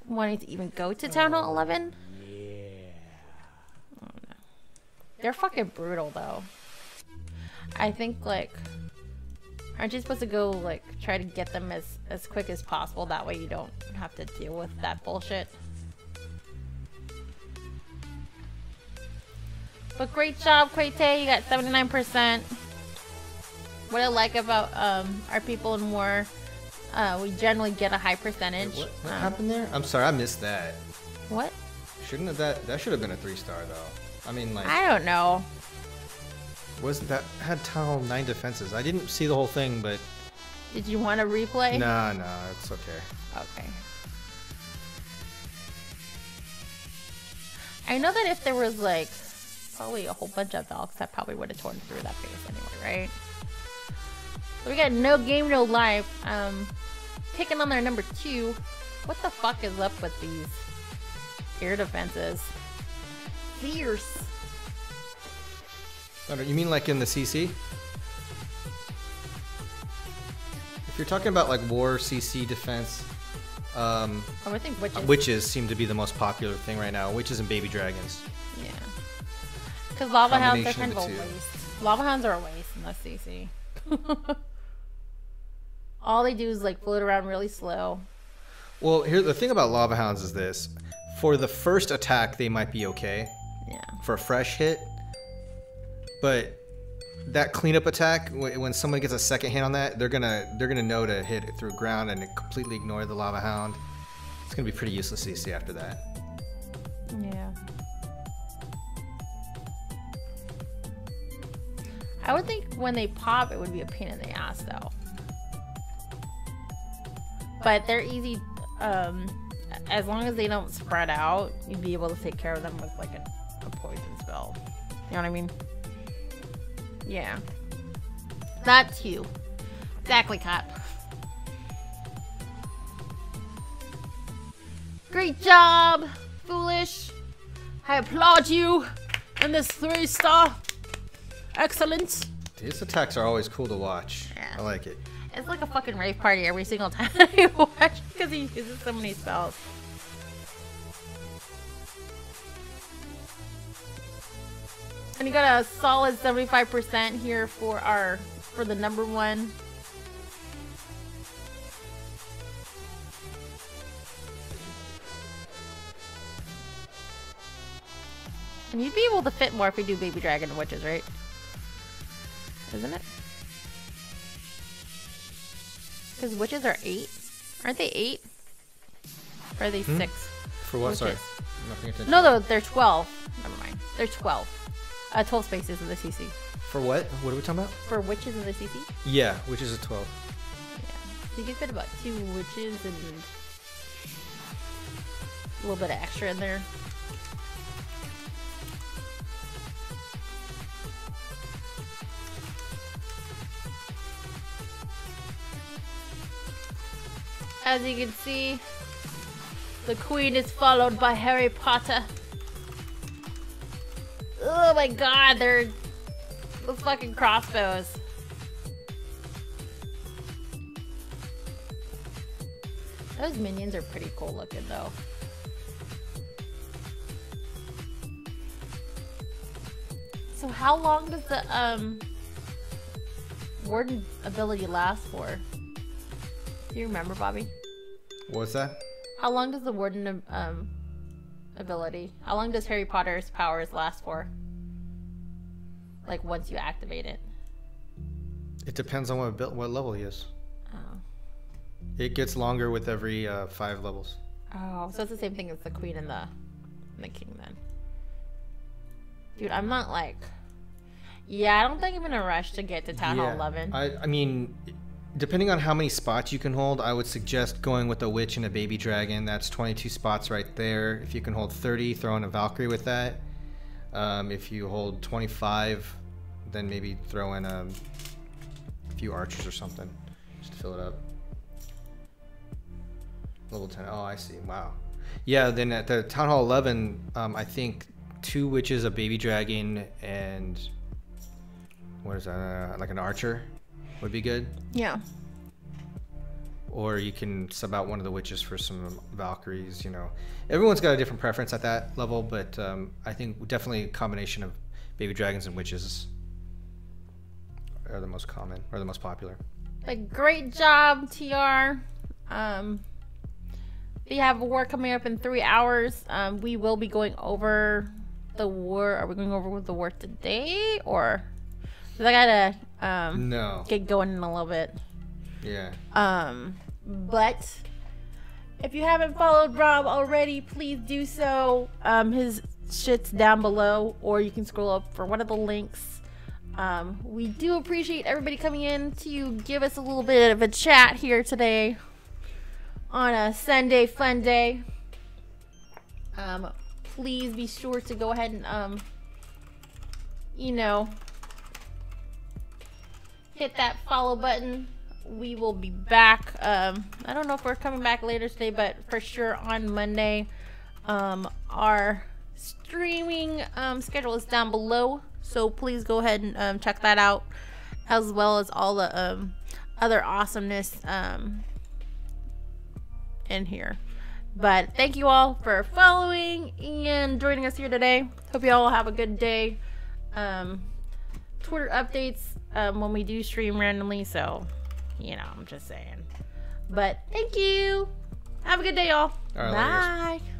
wanting to even go to Town Hall 11. Yeah. Oh, no. They're fucking brutal, though. I think, like, aren't you supposed to go, like, try to get them as quick as possible? That way you don't have to deal with that bullshit. But great job, Quete. You got 79%. What I like about our people in war, we generally get a high percentage. What happened there? I'm sorry, I missed that. What? Shouldn't have that should have been a 3-star though. I mean, like, I don't know. Wasn't that had Town Hall 9 defenses? I didn't see the whole thing, but Did you want to replay? Nah, it's okay. Okay. I know that if there was, like, probably a whole bunch of Valks, that probably would have torn through that base anyway, right? So we got no game, no life. Picking on their number 2. What the fuck is up with these air defenses? Fierce. You mean like in the CC? If you're talking about like war CC defense, I think witches seem to be the most popular thing right now. Witches and baby dragons. Yeah. Because lava hounds are kind of a waste. Lava hounds are a waste in the CC. All they do is like float around really slow. Well, here the thing about lava hounds is this: for the first attack, they might be okay. Yeah. For a fresh hit, But that cleanup attack, when someone gets a second hit on that, they're gonna know to hit it through ground and completely ignore the lava hound. It's gonna be pretty useless CC after that. Yeah. I would think when they pop, it would be a pain in the ass though. But they're easy. As long as they don't spread out, you'd be able to take care of them with like a poison spell. You know what I mean? Yeah. That's you. Exactly, Cap. Great job, Foolish. I applaud you in this 3-star. Excellent. These attacks are always cool to watch. Yeah. I like it. It's like a fucking rave party every single time I watch because he uses so many spells. And you got a solid 75% here for the number 1. And you'd be able to fit more if you do Baby Dragon and Witches, right? Isn't it? Because Witches are 8. Aren't they 8? Or are they 6? For what? Witches. Sorry. I'm not paying attention. No, they're 12. Never mind. They're 12. 12 spaces in the CC. For what? What are we talking about? For Witches in the CC? Yeah, Witches is 12. Yeah. So you can fit about 2 Witches and a little bit of extra in there. As you can see, the Queen is followed by Harry Potter. Oh my god, they're the fucking crossbows. Those minions are pretty cool looking though. So how long does the Warden ability last for? Do you remember, Bobby? What's that? How long does the Warden ability? How long does Harry Potter's powers last for? Like once you activate it? It depends on what level he is. Oh. It gets longer with every 5 levels. Oh, so it's the same thing as the Queen and the King then. Dude, I'm not like... Yeah, I don't think I'm in a rush to get to Town Hall 11. I mean, depending on how many spots you can hold, I would suggest going with a Witch and a Baby Dragon. That's 22 spots right there. If you can hold 30, throw in a Valkyrie with that. If you hold 25, then maybe throw in a few archers or something just to fill it up. Level 10. Oh, I see. Wow. Yeah, then at the Town Hall 11, I think 2 Witches, a Baby Dragon, and what is that? Like an archer would be good. Yeah. Or you can sub out one of the Witches for some Valkyries, you know. Everyone's got a different preference at that level, but I think definitely a combination of Baby Dragons and Witches are the most common, or the most popular. Like, great job, TR. We have a war coming up in 3 hours. We will be going over the war. Are we going over with the war today? Or... Because I gotta no. get going in a little bit. Yeah. But if you haven't followed Rob already, please do so. His shit's down below, or you can scroll up for one of the links. We do appreciate everybody coming in to give us a little bit of a chat here today on a Sunday fun day. Please be sure to go ahead and you know, hit that follow button. We will be back. I don't know if we're coming back later today, but for sure on Monday. Our streaming schedule is down below, so please go ahead and check that out, as well as all the other awesomeness in here. But thank you all for following and joining us here today. Hope you all have a good day. Twitter updates when we do stream randomly, so you know, I'm just saying. But thank you. Have a good day, y'all. All right, bye. Laters.